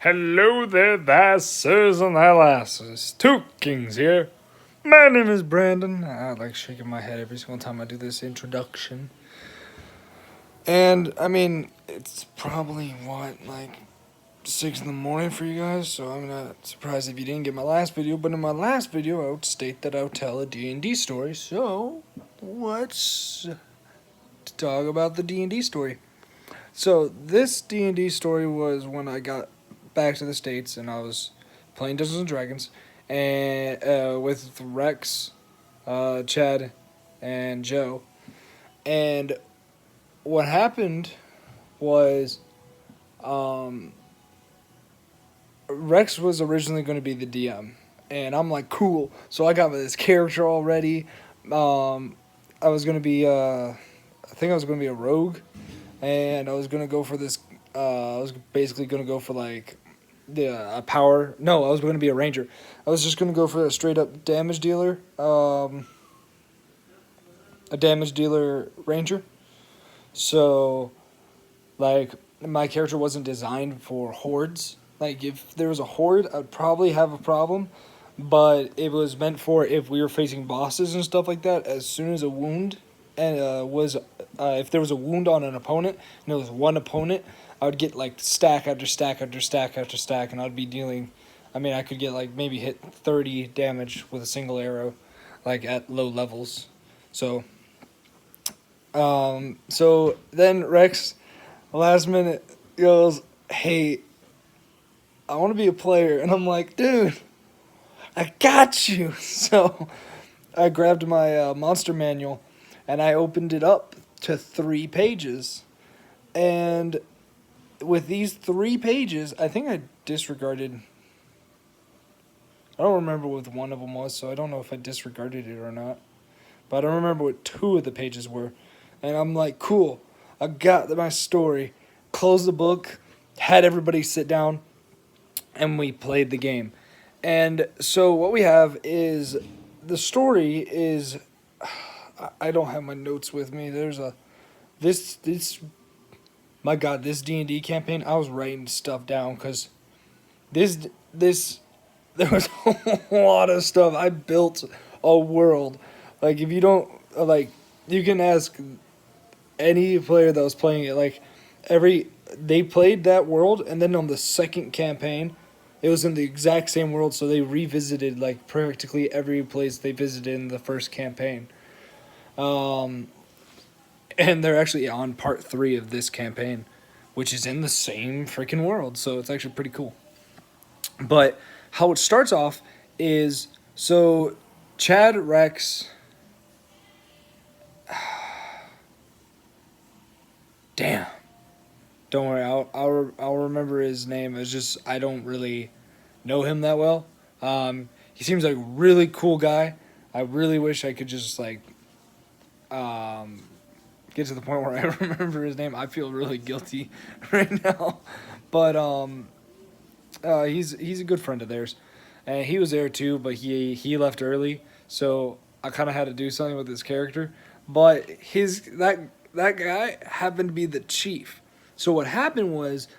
Hello there, thy sirs and thy lasses. Two Kings here. My name is Brandon. I like shaking my head every single time I do this introduction. And, I mean, it's probably, like 6 in the morning for you guys, so I'm not surprised if you didn't get my last video. But in my last video, I would state that I would tell a D&D story, so let's talk about the D&D story. So, this D&D story was when I got back to the States and I was playing Dungeons and Dragons and with Rex, Chad, and Joe. And what happened was Rex was originally going to be the DM. And I'm like, cool. So I got this character already. I was going to be, I think I was going to be a rogue. And I was going to go for this, I was basically going to go for like the power. No, I was going to be a ranger. I was just going to go for a straight up damage dealer. A damage dealer ranger. So, like, my character wasn't designed for hordes. Like, if there was a horde, I'd probably have a problem. But it was meant for if we were facing bosses and stuff like that. As soon as a wound if there was a wound on an opponent and it was one opponent, I would get like stack after stack after stack after stack, and I'd be dealing. I mean, I could get like maybe hit 30 damage with a single arrow, like at low levels. So then Rex, last minute, goes, "Hey, I want to be a player," and I'm like, "Dude, I got you." So I grabbed my monster manual, and I opened it up to 3 pages, and with these 3 pages, I think I disregarded. I don't remember what one of them was, so I don't know if I disregarded it or not. But I don't remember what 2 of the pages were. And I'm like, cool, I got my story. Closed the book, had everybody sit down, and we played the game. And so what we have is, the story is, I don't have my notes with me. There's my God, this D&D campaign, I was writing stuff down because this there was a lot of stuff. I built a world. Like, if you don't, like, you can ask any player that was playing it, like, they played that world, and then on the second campaign, it was in the exact same world, so they revisited, like, practically every place they visited in the first campaign. And they're actually on part 3 of this campaign, which is in the same freaking world, so it's actually pretty cool. But how it starts off is, so Chad, Rex, damn, don't worry, I'll remember his name. It's just I don't really know him that well. He seems like a really cool guy. I really wish I could just like get to the point where I remember his name. I feel really guilty right now, but he's a good friend of theirs, and he was there too. But he left early, so I kind of had to do something with his character. But that guy happened to be the chief. So what happened was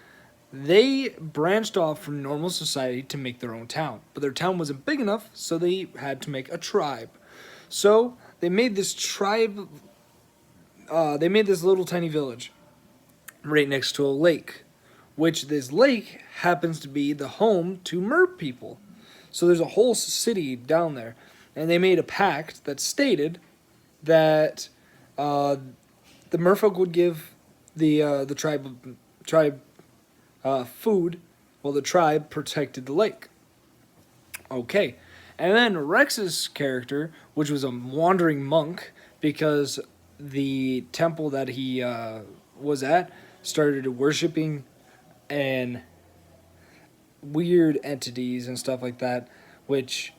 they branched off from normal society to make their own town, but their town wasn't big enough, so they had to make a tribe. So they made this tribe. They made this little tiny village right next to a lake, which this lake happens to be the home to mer people. So there's a whole city down there, and they made a pact that stated that the merfolk would give the tribe food, while the tribe protected the lake. Okay, and then Rex's character, which was a wandering monk, because the temple that he was at started worshiping and weird entities and stuff like that, which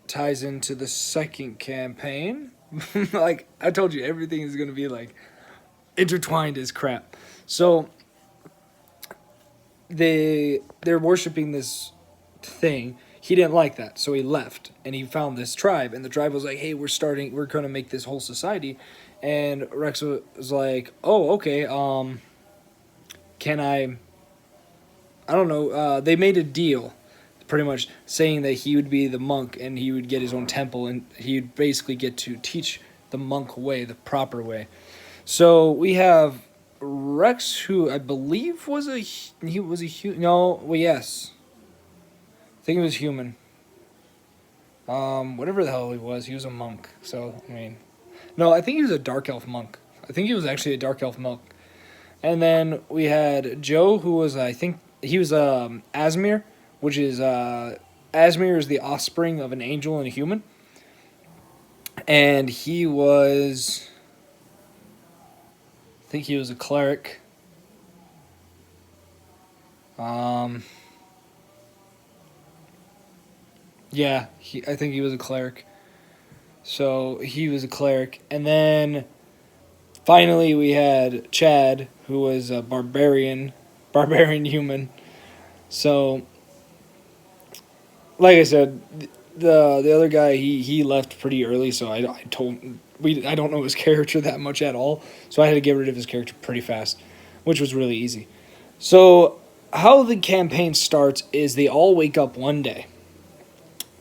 ties into the second campaign. Like I told you, everything is going to be like intertwined as crap. So they're worshiping this thing. He didn't like that, so he left, and he found this tribe, and the tribe was like, "Hey, we're going to make this whole society," and Rex was like, "Oh, okay. Can I I don't know. They made a deal, pretty much saying that he would be the monk and he would get his own temple and he would basically get to teach the monk way, the proper way. So we have Rex, who I believe he was a no, well, yes, I think he was human. Whatever the hell he was a monk. So I mean, no, I think he was a dark elf monk. I think he was actually a dark elf monk. And then we had Joe, who was, I think he was Asmir, which is Asmir is the offspring of an angel and a human, and he was, I think he was a cleric. Yeah, I think he was a cleric. So he was a cleric, and then finally we had Chad, who was a barbarian human. So, like I said, the other guy he left pretty early, so I don't know his character that much at all. So I had to get rid of his character pretty fast, which was really easy. So how the campaign starts is they all wake up one day,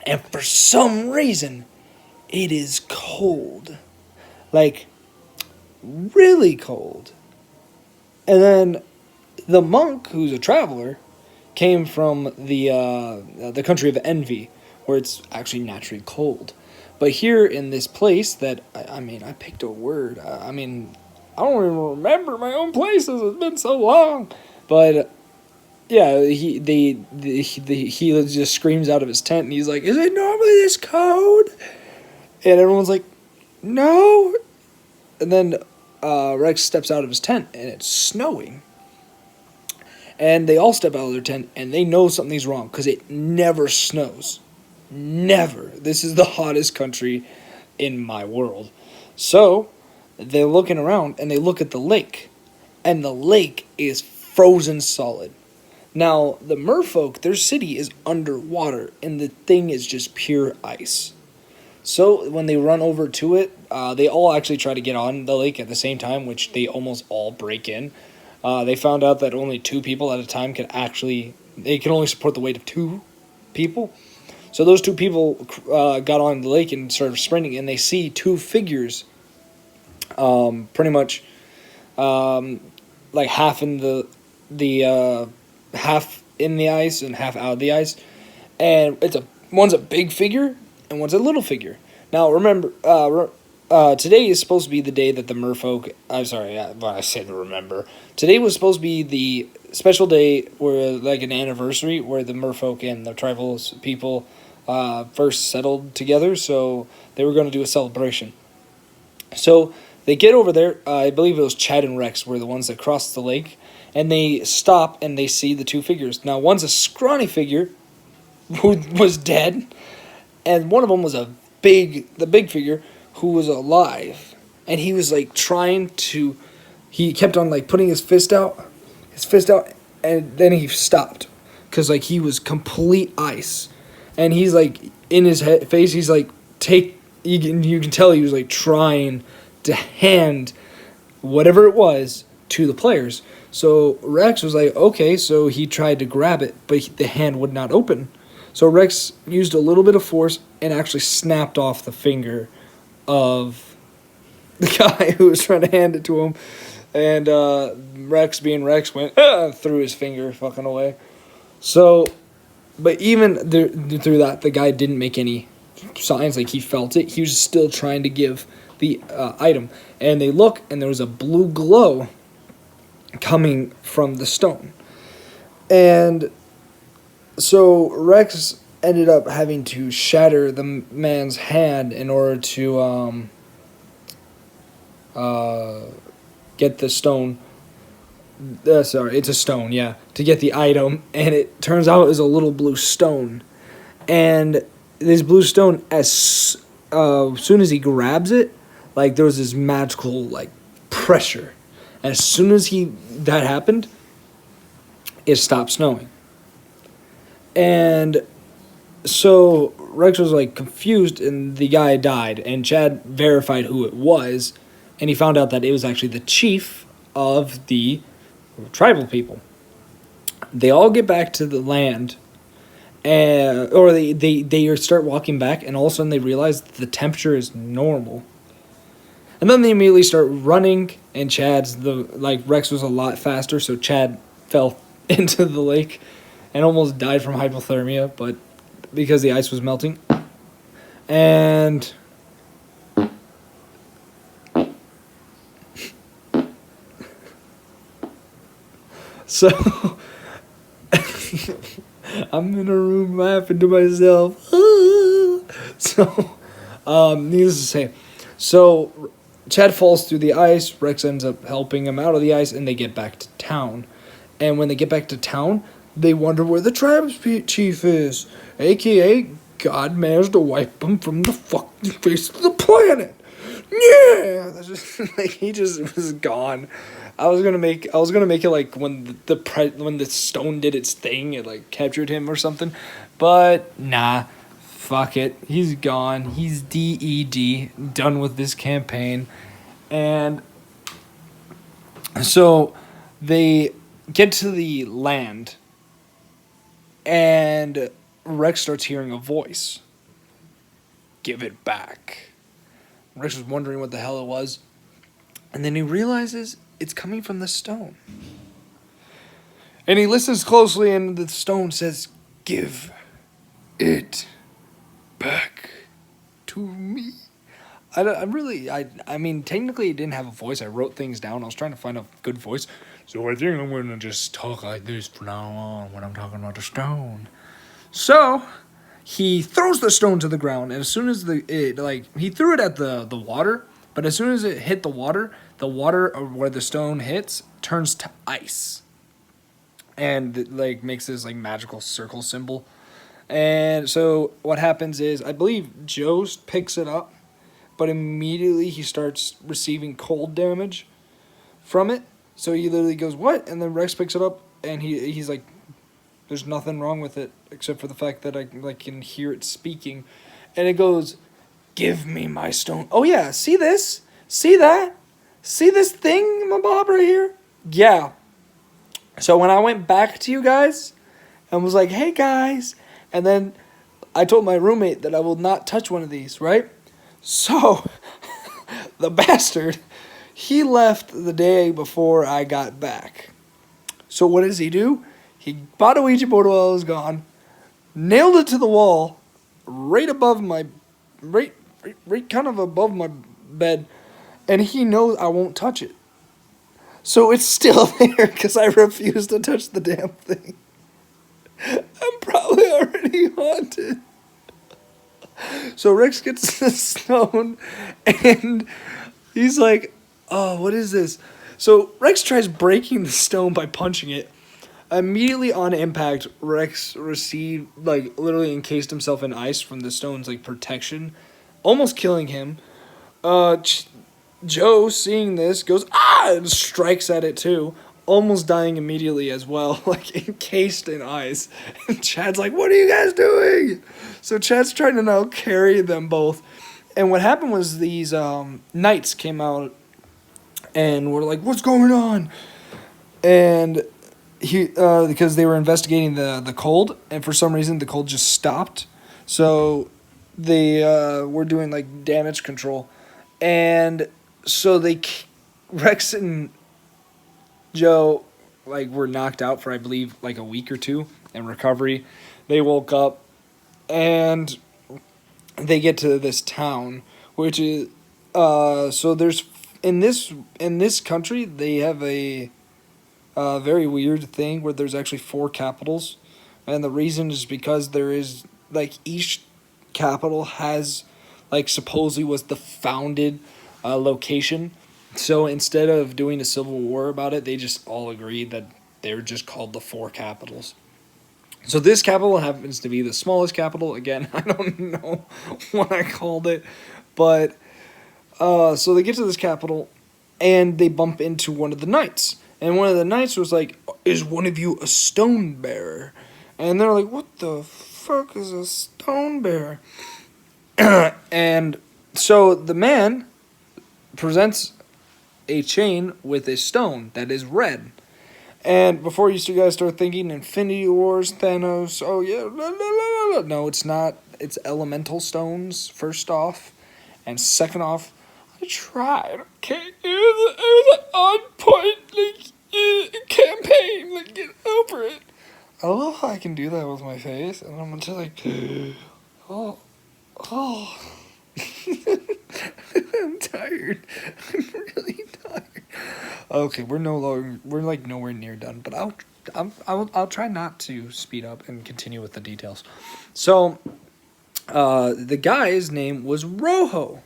and for some reason, it is cold, like really cold. And then the monk, who's a traveler, came from the country of Envy, where it's actually naturally cold. But here in this place that I mean, I picked a word. I mean, I don't even remember my own places. It's been so long. But yeah, he just screams out of his tent and he's like, "Is it normally this cold?" And everyone's like, "No." And then Rex steps out of his tent and it's snowing. And they all step out of their tent and they know something's wrong because it never snows. Never. This is the hottest country in my world. So they're looking around and they look at the lake. And the lake is frozen solid. Now, the merfolk, their city is underwater and the thing is just pure ice. So when they run over to it, they all actually try to get on the lake at the same time, which they almost all break in. They found out that only 2 people at a time they can only support the weight of 2 people. So those 2 people got on the lake and started sprinting, and they see 2 figures, pretty much, like half in the half in the ice and half out of the ice, and one's a big figure and one's a little figure. Now remember, today is supposed to be the day that the merfolk. I'm sorry, I said remember. Today was supposed to be the special day where, like, an anniversary where the merfolk and the tribal people first settled together. So they were going to do a celebration. So they get over there. I believe it was Chad and Rex were the ones that crossed the lake, and they stop and they see the 2 figures. Now one's a scrawny figure who was dead, and one of them was the big figure who was alive, and he was like he kept on like putting his fist out, and then he stopped, because like he was complete ice, and he's like in his face, he's like you can tell he was like trying to hand whatever it was to the players. So Rex was like, okay, so he tried to grab it, but the hand would not open. So Rex used a little bit of force and actually snapped off the finger of the guy who was trying to hand it to him. And Rex, being Rex, went through his finger fucking away. So, but even through that, the guy didn't make any signs like he felt it. He was still trying to give the item. And they look, and there was a blue glow coming from the stone. And so Rex ended up having to shatter the man's hand in order to get the stone. Sorry, it's a stone, yeah, to get the item. And it turns out it was a little blue stone. And this blue stone, as soon as he grabs it, like, there was this magical, like, pressure. And as soon as that happened, it stopped snowing. And so Rex was like confused, and the guy died, and Chad verified who it was, and he found out that it was actually the chief of the tribal people. They all get back to the land, and or they start walking back, and all of a sudden they realize the temperature is normal. And then they immediately start running, and Rex was a lot faster, so Chad fell into the lake and almost died from hypothermia, but because the ice was melting. And so I'm in a room laughing to myself. So, needless to say, so Chad falls through the ice. Rex ends up helping him out of the ice, and they get back to town. And when they get back to town, they wonder where the tribes chief is, aka God managed to wipe him from the fucking face of the planet. Yeah, that's just like he just was gone. I was gonna make it like when when the stone did its thing, it like captured him or something, but nah, fuck it. He's gone. He's dead, done with this campaign, and so they get to the land, and Rex starts hearing a voice. Give it back. Rex was wondering what the hell it was, and then he realizes it's coming from the stone. And he listens closely, and the stone says, "Give it back to me." I mean, technically it didn't have a voice. I wrote things down. I was trying to find a good voice. So I think I'm going to just talk like this from now on when I'm talking about the stone. So he throws the stone to the ground, and as soon as he threw it at the water, but as soon as it hit the water where the stone hits turns to ice. And it, makes this magical circle symbol. And so what happens is, I believe Joe picks it up, but immediately he starts receiving cold damage from it. So he literally goes, "What?" And then Rex picks it up, and he's like, "There's nothing wrong with it except for the fact that I can hear it speaking," and it goes, "Give me my stone." Oh yeah, see this? See that? See this thing, my bob right here? Yeah. So when I went back to you guys and was like, "Hey guys," and then I told my roommate that I will not touch one of these, right? So the bastard, he left the day before I got back. So what does he do? He bought a Ouija board while I was gone, nailed it to the wall, right above my, right kind of above my bed, and he knows I won't touch it. So it's still there because I refuse to touch the damn thing. I'm probably already haunted. So Rex gets the stone, and he's like, "Oh, what is this?" So Rex tries breaking the stone by punching it. Immediately on impact, Rex received, literally encased himself in ice from the stone's, protection, almost killing him. Joe, seeing this, goes, "Ah!" and strikes at it too, almost dying immediately as well, encased in ice. And Chad's like, "What are you guys doing?" So Chad's trying to now carry them both. And what happened was these knights came out and were like, "What's going on?" And because they were investigating the cold, and for some reason the cold just stopped. So they were doing damage control. And so Rex and Joe were knocked out for, I believe, a week or two in recovery. They woke up and they get to this town, which is so there's in this country they have a very weird thing where there's actually 4 capitals, and the reason is because there is each capital has supposedly was the founded location. So instead of doing a civil war about it, they just all agreed that they were just called the 4 capitals. So this capital happens to be the smallest capital. Again, I don't know what I called it, but so they get to this capital, and they bump into one of the knights. And one of the knights was like, "Is one of you a stone bearer?" And they're like, "What the fuck is a stone bearer?" And so the man presents a chain with a stone that is red. And before you guys start thinking Infinity Wars, Thanos, oh yeah, la, la, la, la. No, it's not. It's elemental stones, first off. And second off, I tried, okay? It was an on point, campaign. Like, get over it. I love how I can do that with my face. And I'm just like, oh, oh. I'm tired. I'm really tired. Okay, we're like nowhere near done, but I'll try not to speed up and continue with the details. So, the guy's name was Rojo.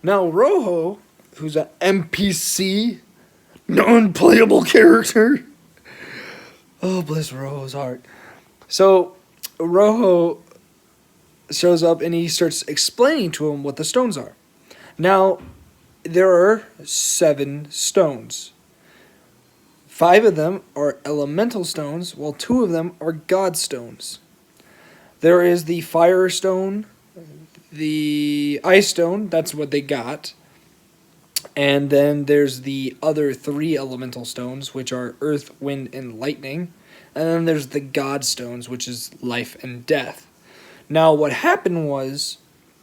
Now Rojo, who's an NPC, non-playable character. Oh, bless Rojo's heart. So, Rojo shows up and he starts explaining to him what the stones are. Now, there are 7 stones. 5 of them are elemental stones, while 2 of them are god stones. There is the fire stone, the ice stone, that's what they got. And then there's the other 3 elemental stones, which are earth, wind, and lightning. And then there's the god stones, which is life and death. Now, what happened was,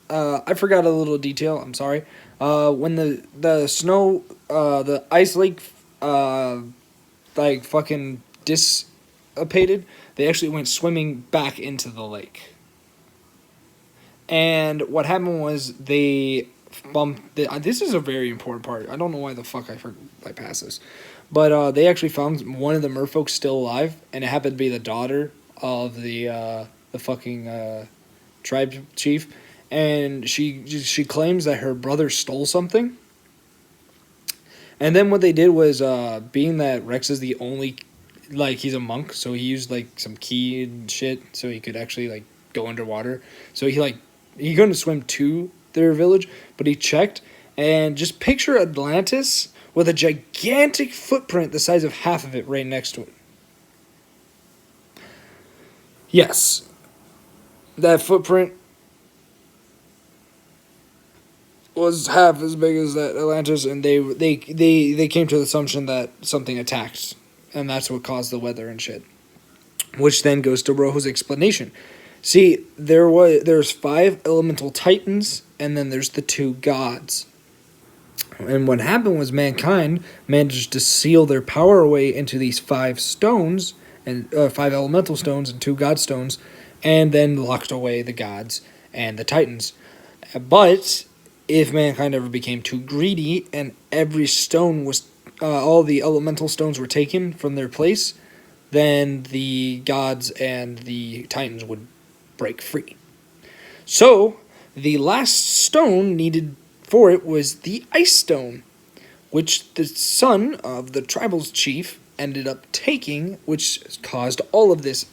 I forgot a little detail, I'm sorry. When the snow, the ice lake, like fucking dissipated, they actually went swimming back into the lake. And what happened was they bumped. This is a very important part. I don't know why the fuck I passed this, but they actually found one of the merfolk still alive, and it happened to be the daughter of the fucking tribe chief, and she claims that her brother stole something. And then what they did was, being that Rex is the only, like, he's a monk, so he used, like, some key and shit so he could actually, like, go underwater. So he couldn't swim to their village, but he checked, and just picture Atlantis with a gigantic footprint the size of half of it right next to it. Yes. That footprint was half as big as that Atlantis, and they came to the assumption that something attacked, and that's what caused the weather and shit. Which then goes to Rojo's explanation. See, there's 5 elemental titans, and then there's the 2 gods. And what happened was mankind managed to seal their power away into these 5 stones, and 5 elemental stones and 2 god stones, and then locked away the gods and the titans. But if mankind ever became too greedy and every stone was, all the elemental stones were taken from their place, then the gods and the titans would break free. So, the last stone needed for it was the ice stone, which the son of the tribal chief ended up taking, which caused all of this,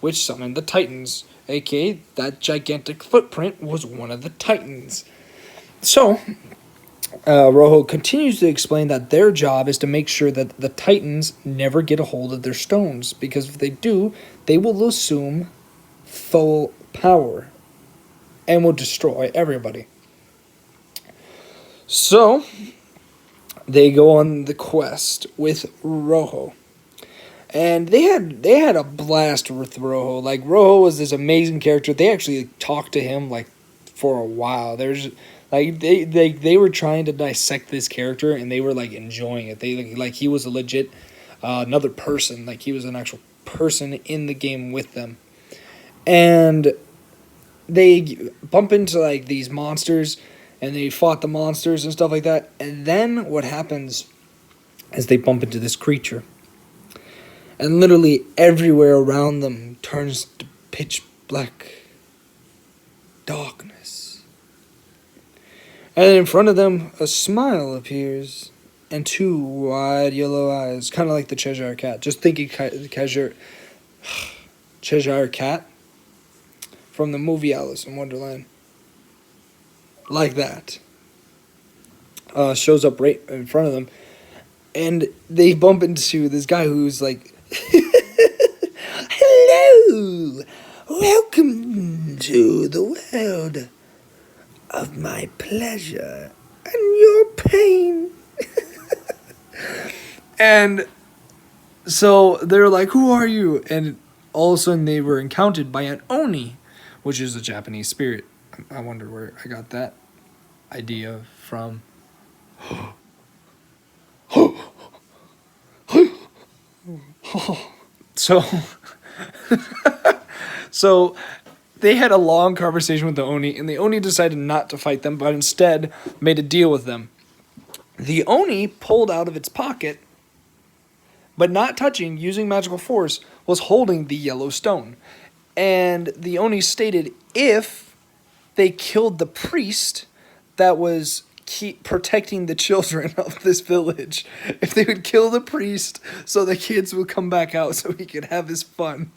which summoned the titans, aka that gigantic footprint was one of the titans. So, Rojo continues to explain that their job is to make sure that the Titans never get a hold of their stones, because if they do, they will assume full power and will destroy everybody. So, they go on the quest with Rojo. And they had a blast with Rojo. Like, Rojo was this amazing character. They actually talked to him, like, for a while. There's like they were trying to dissect this character, and they were like enjoying it. They like he was a legit another person. Like, he was an actual person in the game with them. And they bump into like these monsters, and they fought the monsters and stuff like that. And then what happens is they bump into this creature, and literally everywhere around them turns to pitch black darkness. And then in front of them, a smile appears, and 2 wide yellow eyes, kind of like the Cheshire Cat. Just thinking Cheshire Cat from the movie Alice in Wonderland. Like that. Shows up right in front of them, and they bump into this guy who's like, "Hello, welcome to the world of my pleasure and your pain." And So they're like, "Who are you?" And all of a sudden they were encountered by an oni, which is a Japanese spirit. I wonder where I got that idea from. So, so they had a long conversation with the oni, and the oni decided not to fight them, but instead made a deal with them. The oni pulled out of its pocket, but not touching, using magical force, was holding the yellow stone. And the oni stated if they killed the priest that was protecting the children of this village, if they would kill the priest so the kids would come back out so he could have his fun,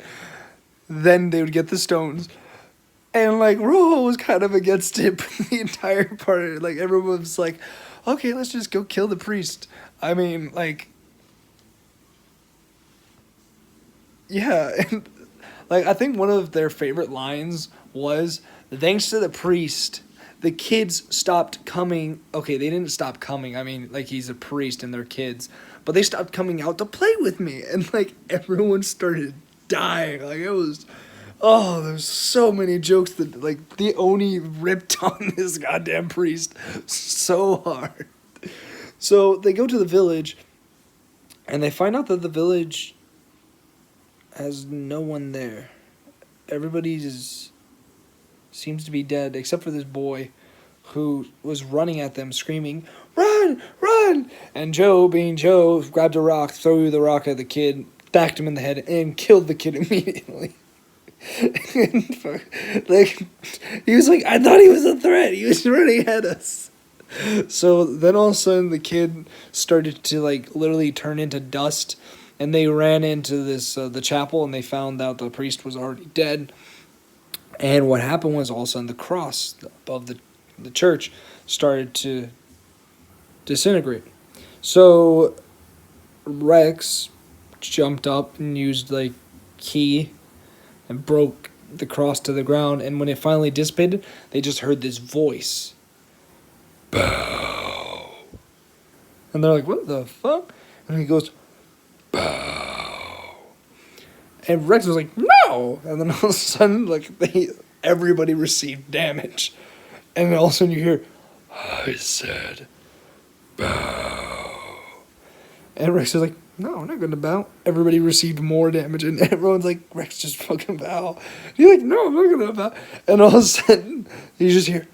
then they would get the stones. And like Rojo was kind of against it, but the entire party, like everyone was like, okay, let's just go kill the priest. I mean, like, yeah, and like I think one of their favorite lines was, thanks to the priest, the kids stopped coming. Okay, they didn't stop coming. I mean, like he's a priest and they're kids, but they stopped coming out to play with me, and like everyone started dying. Like it was, oh, there's so many jokes that like the oni ripped on this goddamn priest so hard. So they go to the village, and they find out that the village has no one there. Everybody seems to be dead except for this boy who was running at them screaming, "Run! Run!" And Joe, being Joe, grabbed a rock, threw the rock at the kid, backed him in the head, and killed the kid immediately. Like he was like, I thought he was a threat. He was running at us. So then all of a sudden the kid started to like literally turn into dust, and they ran into this the chapel, and they found out the priest was already dead. And what happened was all of a sudden the cross above the church started to disintegrate. So Rex jumped up and used like key and broke the cross to the ground, and when it finally dissipated, they just heard this voice. Bow. And they're like, what the fuck? And he goes, bow. And Rex was like, no! And then all of a sudden, like, everybody received damage. And then all of a sudden you hear, I said, bow. And Rex is like, no, I'm not going to bow. Everybody received more damage, and everyone's like, Rex, just fucking bow. And you're like, no, I'm not going to bow. And all of a sudden, you just hear,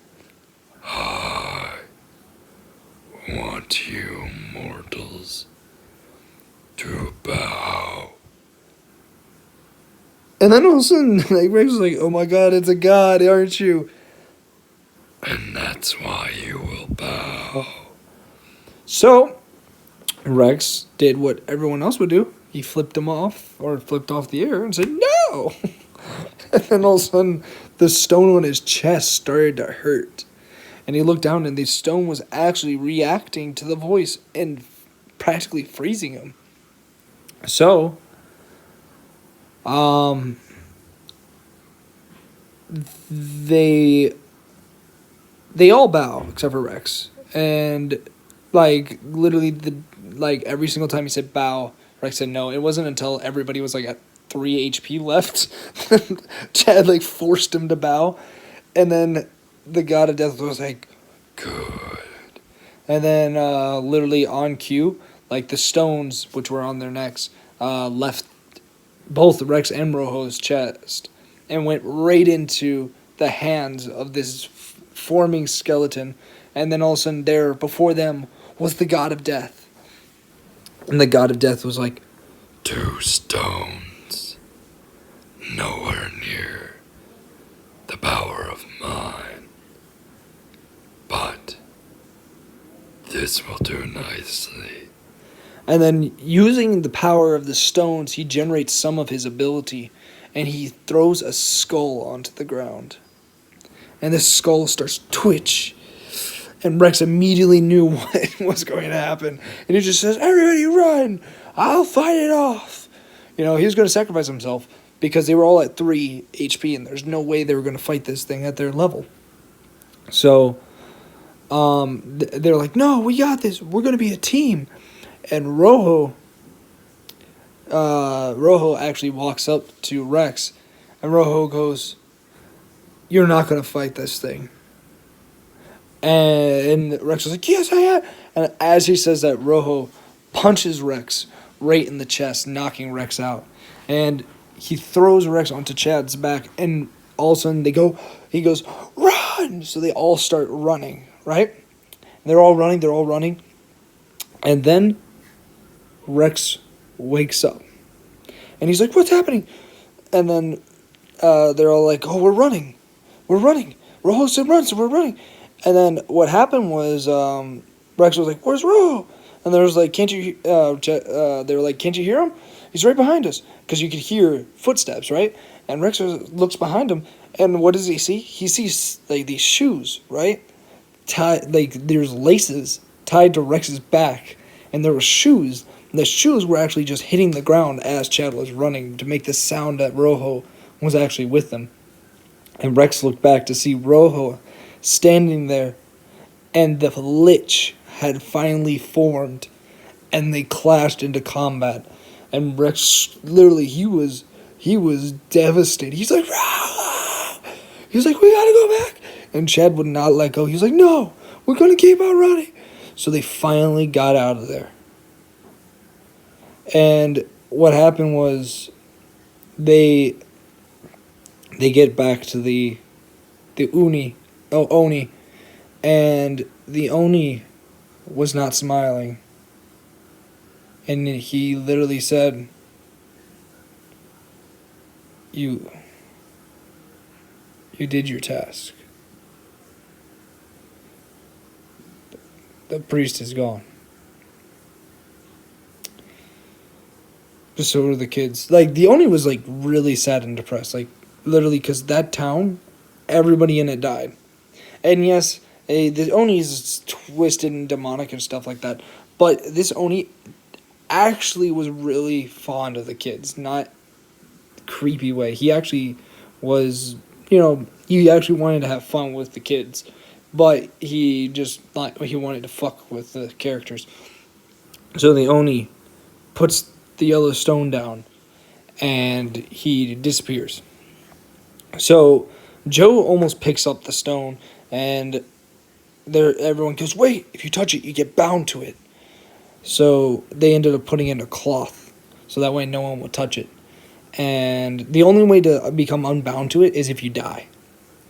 I want you mortals to bow. And then all of a sudden, like, Rex was like, oh my god, it's a god, aren't you? And that's why you will bow. So Rex did what everyone else would do. He flipped him off, or flipped off the air, and said, no! And then all of a sudden, the stone on his chest started to hurt. And he looked down, and the stone was actually reacting to the voice and practically freezing him. So, they all bow, except for Rex. And, like, literally, every single time he said bow, Rex said no. It wasn't until everybody was, like, at 3 HP left Chad, like, forced him to bow. And then the god of death was like, good. And then, literally on cue, like, the stones, which were on their necks, left both Rex and Rojo's chest and went right into the hands of this forming skeleton. And then all of a sudden, there, before them, was the god of death. And the god of death was like, 2 stones, nowhere near the power of mine. But this will do nicely. And then, using the power of the stones, he generates some of his ability, and he throws a skull onto the ground. And this skull starts to twitch, and Rex immediately knew what was going to happen. And he just says, everybody run! I'll fight it off! You know, he was going to sacrifice himself because they were all at 3 HP, and there's no way they were going to fight this thing at their level. So, they're like, no, we got this. We're going to be a team. And Rojo Rojo actually walks up to Rex, and Rojo goes, "You're not gonna fight this thing." And Rex was like, "Yes, I am." And as he says that, Rojo punches Rex right in the chest, knocking Rex out. And he throws Rex onto Chad's back, and all of a sudden he goes, "Run!" So they all start running, right? And they're all running. And then Rex wakes up. And he's like, "What's happening?" And then they're all like, "Oh, we're running. We're running. Rojo said run, so we're running." And then what happened was Rex was like, "Where's Rojo?" And there was like, "Can't you?" They were like, "Can't you hear him? He's right behind us." Because you could hear footsteps, right? And Rex looks behind him, and what does he see? He sees like these shoes, right? Tied, like there's laces tied to Rex's back, and there were shoes. And the shoes were actually just hitting the ground as Chad was running to make the sound that Rojo was actually with them. And Rex looked back to see Rojo standing there, and the Lich had finally formed, and they clashed into combat. And Rex, literally, he was devastated. He's like, "Rah!" He was like, "We gotta go back." And Chad would not let go. He was like, "No, we're gonna keep on running." So they finally got out of there. And what happened was they get back to the Oni, and the Oni was not smiling. And he literally said, You did your task. The priest is gone. Just so were the kids. Like, the Oni was, like, really sad and depressed. Like, literally, because that town, everybody in it died. And yes, the Oni is twisted and demonic and stuff like that. But this Oni actually was really fond of the kids. Not creepy way. He actually was, he actually wanted to have fun with the kids. But he wanted to fuck with the characters. So the Oni puts the yellow stone down, and he disappears. So Joe almost picks up the stone, and everyone goes, "Wait, if you touch it, you get bound to it." So they ended up putting it in a cloth, so that way no one will touch it. And the only way to become unbound to it is if you die.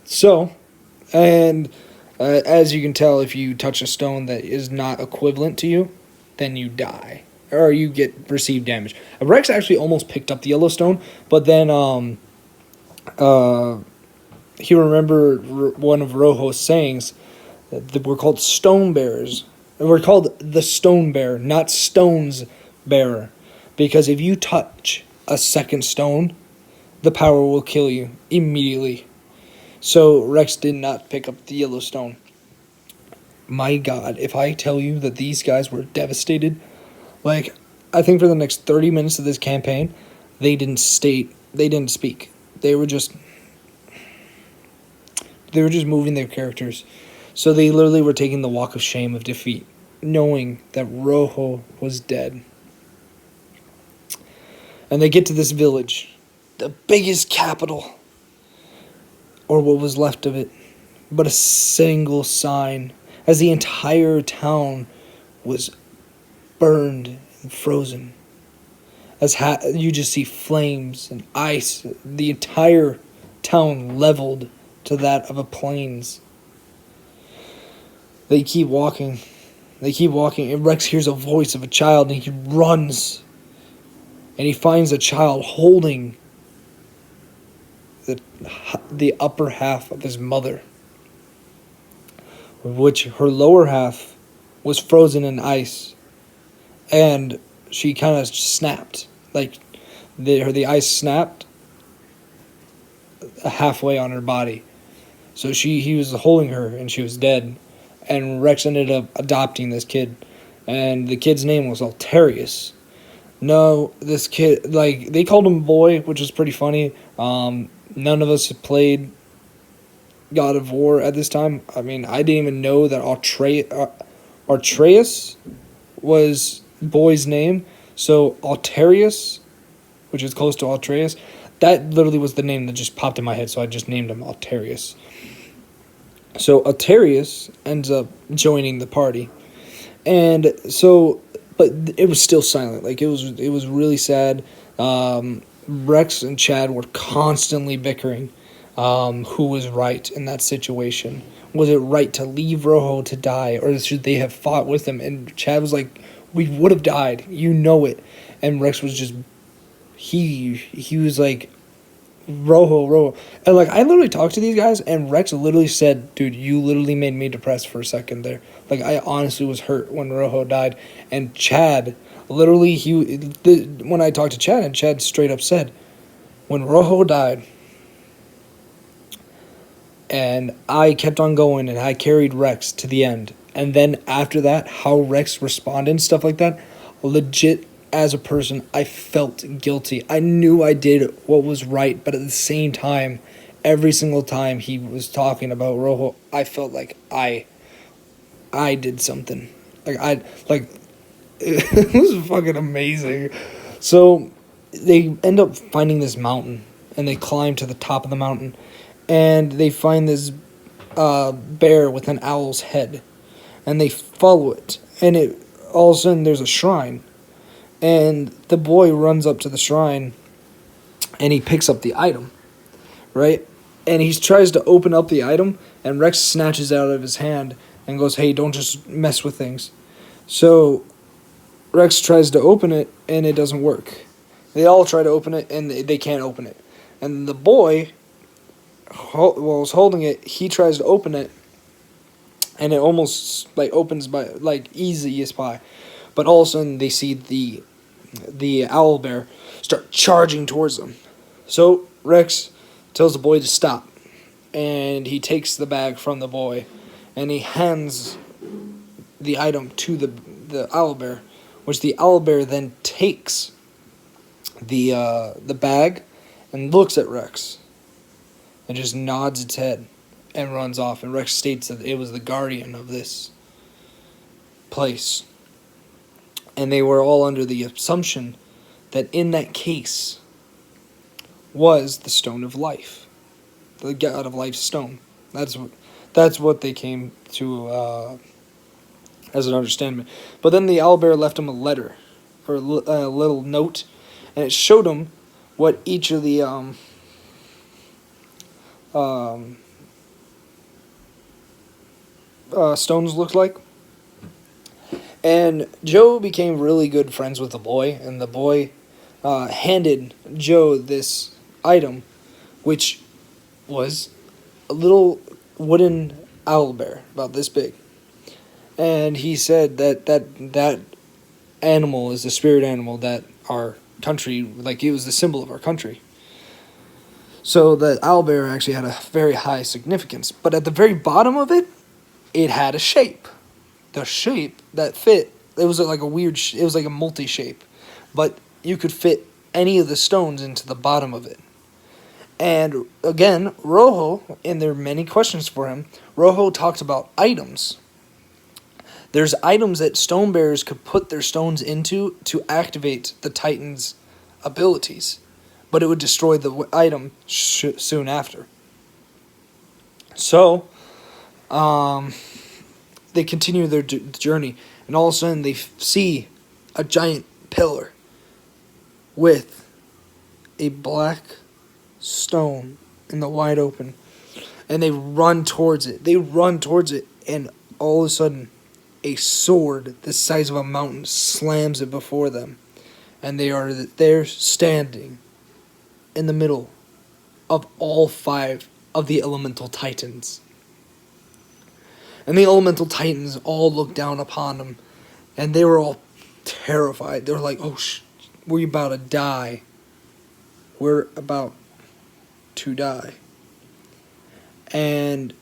So, and as you can tell, if you touch a stone that is not equivalent to you, then you die. Or you receive damage. Rex actually almost picked up the Yellowstone, but then he remembered one of Rojo's sayings that we're called stone bearers. We're called the stone bearer, not stones bearer. Because if you touch a second stone, the power will kill you immediately. So Rex did not pick up the Yellowstone. My God, if I tell you that these guys were devastated, like, I think for the next 30 minutes of this campaign, they didn't speak. They were just moving their characters. So they literally were taking the walk of shame of defeat, knowing that Rojo was dead. And they get to this village, the biggest capital, or what was left of it, but a single sign, as the entire town was burned and frozen. As you just see flames and ice, the entire town leveled to that of a plains. They keep walking, and Rex hears a voice of a child, and he runs, and he finds a child holding the upper half of his mother, which her lower half was frozen in ice, and she kind of snapped, like the ice snapped halfway on her body. So he was holding her, and she was dead, and Rex ended up adopting this kid, and the kid's name was Altarius. No, this kid, like, they called him Boy, which was pretty funny. None of us had played God of War at this time. I mean, I didn't even know that Artreus was Boy's name. So Altarius which is close to Altarius. That literally was the name that just popped in my head, so I just named him Altarius. So Altarius ends up joining the party, and so, but it was still silent. Like, it was really sad. Rex and Chad were constantly bickering who was right in that situation. Was it right to leave Rojo to die, or should they have fought with him? And Chad was like, we would have died, you know it. And Rex was just, he was like, Rojo. And, like, I literally talked to these guys, and Rex literally said, dude, you literally made me depressed for a second there. Like, I honestly was hurt when Rojo died. And Chad, literally, when I talked to Chad, and Chad straight up said, when Rojo died, and I kept on going, and I carried Rex to the end. And then after that, how Rex responded and stuff like that, legit, as a person, I felt guilty. I knew I did what was right, but at the same time, every single time he was talking about Rojo, I felt like I did something. It was fucking amazing. So they end up finding this mountain, and they climb to the top of the mountain, and they find this bear with an owl's head, and they follow it, and all of a sudden there's a shrine. And the boy runs up to the shrine, and he picks up the item, right? And he tries to open up the item, and Rex snatches it out of his hand and goes, hey, don't just mess with things. So Rex tries to open it, and it doesn't work. They all try to open it, and they can't open it. And the boy, was holding it, he tries to open it, and it almost, like, opens by, like, easy as pie. But all of a sudden, they see the owl bear start charging towards them. So Rex tells the boy to stop, and he takes the bag from the boy, and he hands the item to the owl bear, which the owl bear then takes the bag and looks at Rex and just nods its head and runs off. And Rex states that it was the guardian of this place. And they were all under the assumption that in that case was the Stone of Life, the God of Life stone. That's what they came to as an understanding. But then the owlbear left him a letter, or a little note, and it showed him what each of the stones looked like. And Joe became really good friends with the boy, and the boy handed Joe this item, which was a little wooden owl bear, about this big. And he said that animal is the spirit animal that our country, like, it was the symbol of our country. So the owl bear actually had a very high significance. But at the very bottom of it, it had a shape. The shape that fit, it was like it was like a multi-shape, but you could fit any of the stones into the bottom of it. And again, Rojo, and there are many questions for him, Rojo talked about items. There's items that stone bearers could put their stones into to activate the Titan's abilities, but it would destroy the item soon after. So, they continue their journey, and all of a sudden they see a giant pillar with a black stone in the wide open, and they run towards it. And all of a sudden, a sword the size of a mountain slams it before them, and they are there standing in the middle of all 5 of the elemental titans. And the elemental titans all looked down upon them, and they were all terrified. They were like, oh, we're about to die. We're about to die. And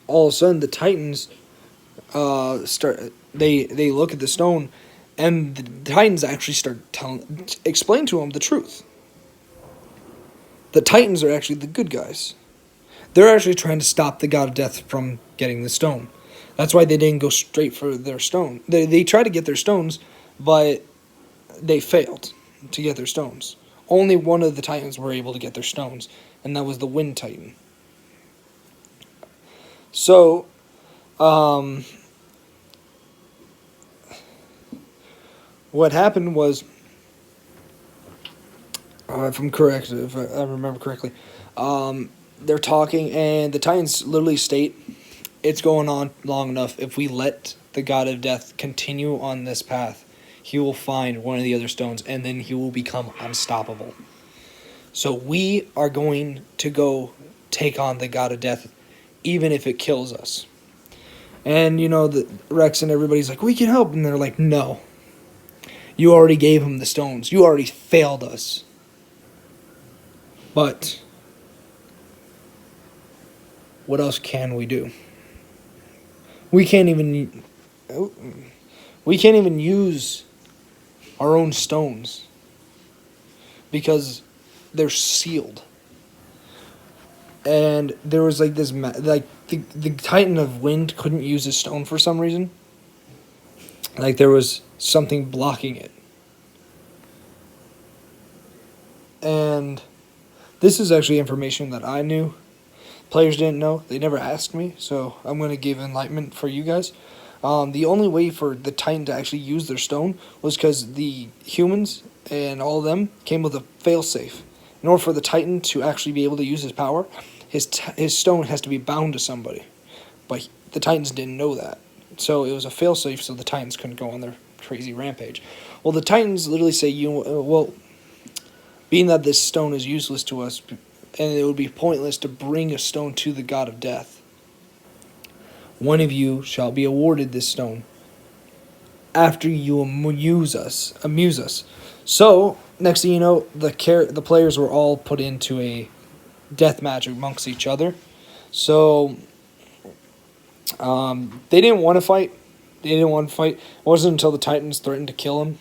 all of a sudden, the titans they look at the stone, and the titans actually start explain to them the truth. The titans are actually the good guys. They're actually trying to stop the god of death from getting the stone. That's why they didn't go straight for their stone. They tried to get their stones, but they failed. to get their stones. Only one of the Titans were able to get their stones, and that was the Wind Titan. So, what happened was, if I'm correct, if I remember correctly, they're talking, and the Titans literally state, it's going on long enough. If we let the God of Death continue on this path, he will find one of the other stones, and then he will become unstoppable. So we are going to go take on the God of Death, even if it kills us. And, the Rex and everybody's like, we can help. And they're like, no. You already gave him the stones. You already failed us. But what else can we do? We can't even use our own stones because they're sealed. And there was like this, the Titan of Wind couldn't use his stone for some reason. Like there was something blocking it. And this is actually information that I knew. Players didn't know. They never asked me, so I'm going to give enlightenment for you guys. The only way for the Titan to actually use their stone was because the humans and all of them came with a failsafe. In order for the Titan to actually be able to use his power, his stone has to be bound to somebody. But the Titans didn't know that. So it was a failsafe so the Titans couldn't go on their crazy rampage. Well, the Titans literally say, being that this stone is useless to us, and it would be pointless to bring a stone to the God of Death, one of you shall be awarded this stone after you amuse us. So, next thing you know, the players were all put into a death match amongst each other. So, they didn't want to fight. It wasn't until the Titans threatened to kill him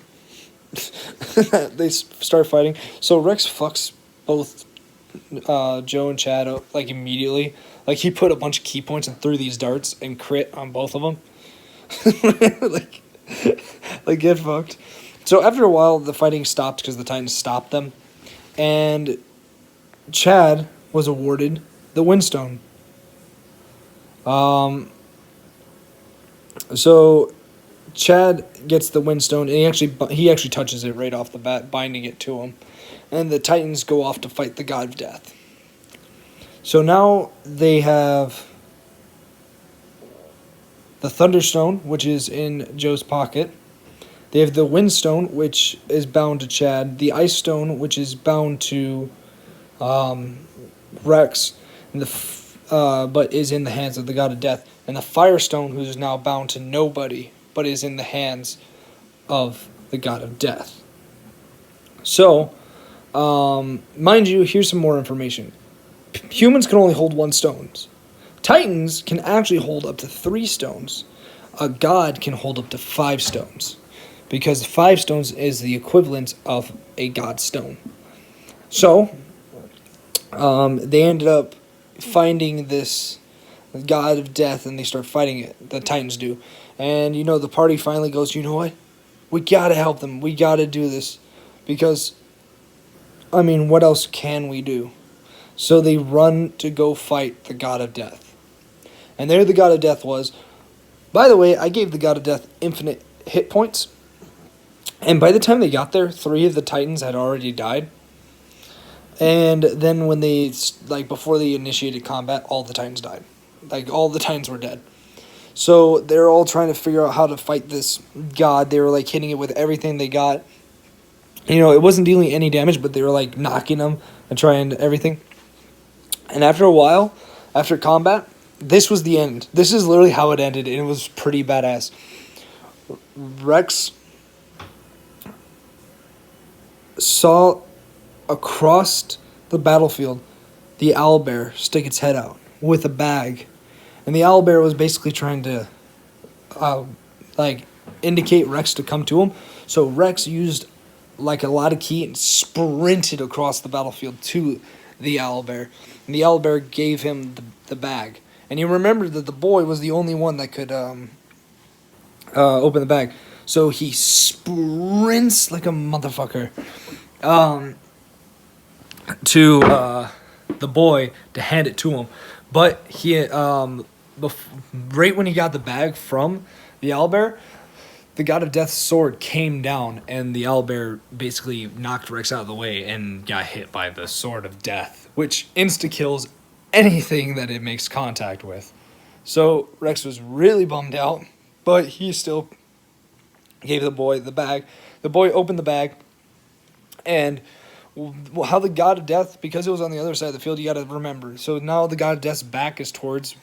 they start fighting. So Rex fucks both Joe and Chad up, like, immediately. Like, he put a bunch of key points and threw these darts and crit on both of them. like, get fucked. So after a while, the fighting stopped because the Titans stopped them. And Chad was awarded the Windstone. So Chad gets the Windstone, and he actually touches it right off the bat, binding it to him. And the Titans go off to fight the God of Death. So now they have the Thunderstone, which is in Joe's pocket. They have the Windstone, which is bound to Chad. The Ice Stone, which is bound to Rex, and but is in the hands of the God of Death. And the Firestone, who is now bound to nobody, but is in the hands of the God of Death. So, mind you, here's some more information. Humans can only hold 1 stone. Titans can actually hold up to 3 stones. A god can hold up to 5 stones, because 5 stones is the equivalent of a god stone. So, they ended up finding this God of Death, and they start fighting it. The Titans do. And, the party finally goes, you know what? We gotta help them. We gotta do this. Because, what else can we do? So they run to go fight the God of Death. And there the God of Death was. By the way, I gave the God of Death infinite hit points. And by the time they got there, 3 of the Titans had already died. And then when before they initiated combat, all the Titans died. All the Titans were dead. So they're all trying to figure out how to fight this god. They were, hitting it with everything they got. It wasn't dealing any damage, but they were, knocking them and trying everything. And after a while, after combat, this was the end. This is literally how it ended, and it was pretty badass. Rex saw across the battlefield the owlbear stick its head out with a bag. And the owlbear was basically trying to, indicate Rex to come to him. So Rex used, a lot of ki and sprinted across the battlefield to the owlbear. And the owlbear gave him the bag. And he remembered that the boy was the only one that could open the bag. So he sprints like a motherfucker um, to the boy to hand it to him. But right when he got the bag from the owlbear, the god of death's sword came down, and the owlbear basically knocked Rex out of the way and got hit by the sword of death, which insta kills anything that it makes contact with. So Rex was really bummed out, but he still gave the boy the bag. The boy opened the bag, and how the god of death, because it was on the other side of the field, you got to remember. So now the god of death's back is towards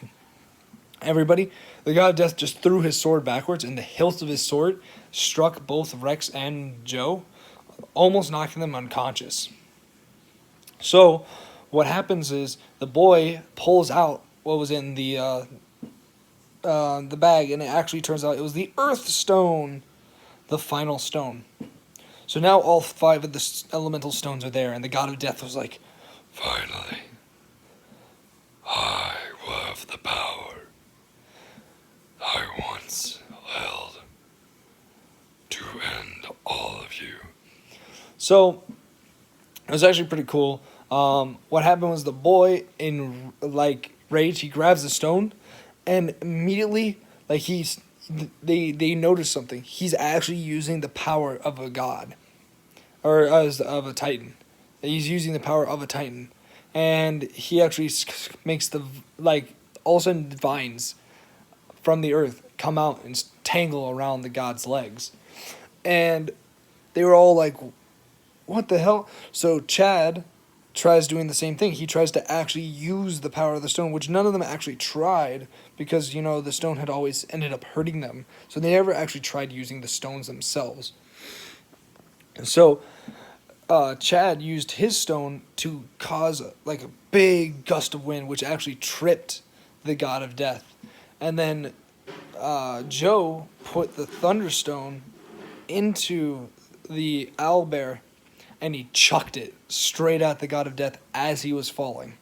everybody. The god of death just threw his sword backwards, and the hilt of his sword struck both Rex and Joe, almost knocking them unconscious. So what happens is the boy pulls out what was in the bag, and it actually turns out it was the Earth Stone, the final stone. So now all 5 of the elemental stones are there, and the god of death was like, "Finally, I will have the power I once held to end all of you." So it was actually pretty cool. What happened was the boy, in like rage, he grabs the stone, and immediately, like they notice something. He's actually using the power of a god, or of a titan. He's using the power of a titan, and he actually makes the all of a sudden vines from the earth come out and tangle around the god's legs, and they were all like, "What the hell?" So Chad tries doing the same thing. He tries to actually use the power of the stone, which none of them actually tried, because the stone had always ended up hurting them. So they never actually tried using the stones themselves. And so Chad used his stone to cause a big gust of wind, which actually tripped the god of death. And then Joe put the thunderstone into the owlbear, and he chucked it straight at the god of death as he was falling.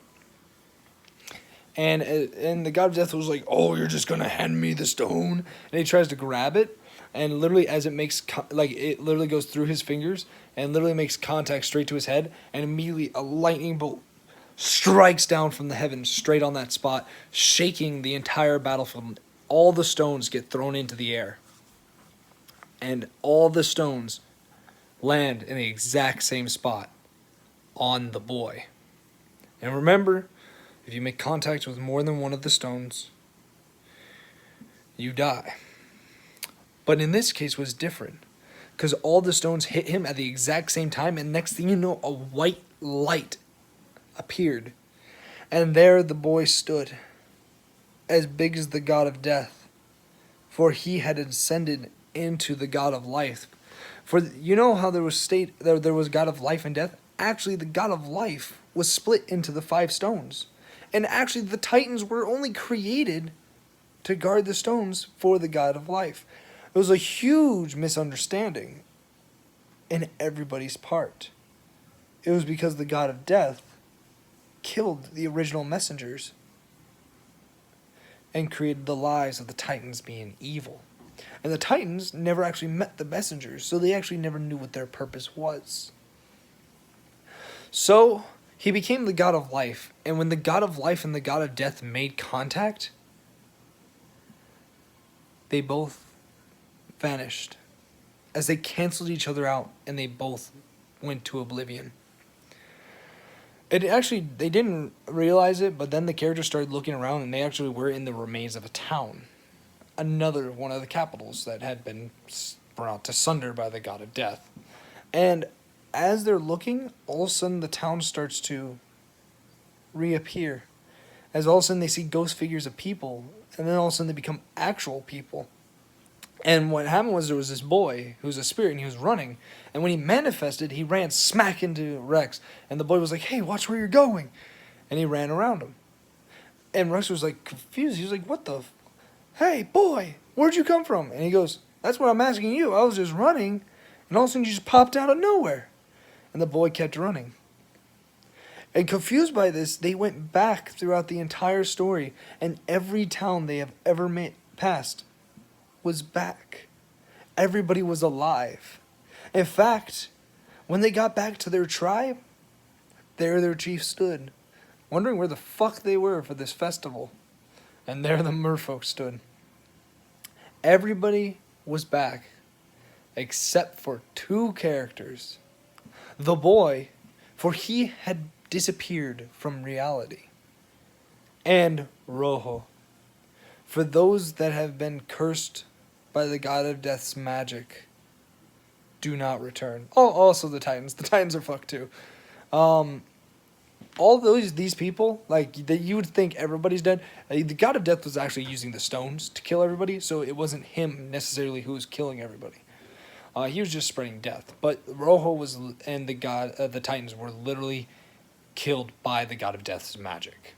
And the god of death was like, "Oh, you're just gonna hand me the stone?" And he tries to grab it, and literally as it makes it literally goes through his fingers and literally makes contact straight to his head, and immediately a lightning bolt strikes down from the heavens straight on that spot, shaking the entire battlefield. All the stones get thrown into the air, and all the stones land in the exact same spot on the boy. And remember, if you make contact with more than one of the stones, you die. But in this case, it was different, because all the stones hit him at the exact same time, and next thing you know, a white light appeared, and there the boy stood, as big as the god of death, for he had ascended into the god of life. For you know how there was god of life and death? Actually, the god of life was split into the 5 stones. And actually, the titans were only created to guard the stones for the god of life. It was a huge misunderstanding in everybody's part. It was because the god of death killed the original messengers and created the lies of the titans being evil. And the titans never actually met the messengers, so they actually never knew what their purpose was. So he became the god of life, and when the god of life and the god of death made contact, they both vanished, as they canceled each other out, and they both went to oblivion. They didn't realize it, but then the characters started looking around, and they actually were in the remains of a town. Another one of the capitals that had been brought to sunder by the god of death. And as they're looking, all of a sudden the town starts to reappear. As all of a sudden they see ghost figures of people, and then all of a sudden they become actual people. And what happened was there was this boy who was a spirit, and he was running. And when he manifested, he ran smack into Rex. And the boy was like, "Hey, watch where you're going." And he ran around him. And Rex was like confused. He was like, "What the Hey, boy, where'd you come from?" And he goes, "That's what I'm asking you. I was just running, and all of a sudden you just popped out of nowhere." And the boy kept running. And confused by this, they went back throughout the entire story, and every town they have ever passed was back. everybody was alive. In fact, when they got back to their tribe, there their chief stood, wondering where the fuck they were for this festival. And there the merfolk stood. Everybody was back, except for two characters. The boy, for he had disappeared from reality, and Rojo, for those that have been cursed by the god of death's magic do not return. Oh, also the Titans. The Titans are fucked too. All these people, like, that you would think everybody's dead. The god of death was actually using the stones to kill everybody, so it wasn't him necessarily who was killing everybody. He was just spreading death. But Rojo was, and the Titans were literally killed by the god of death's magic.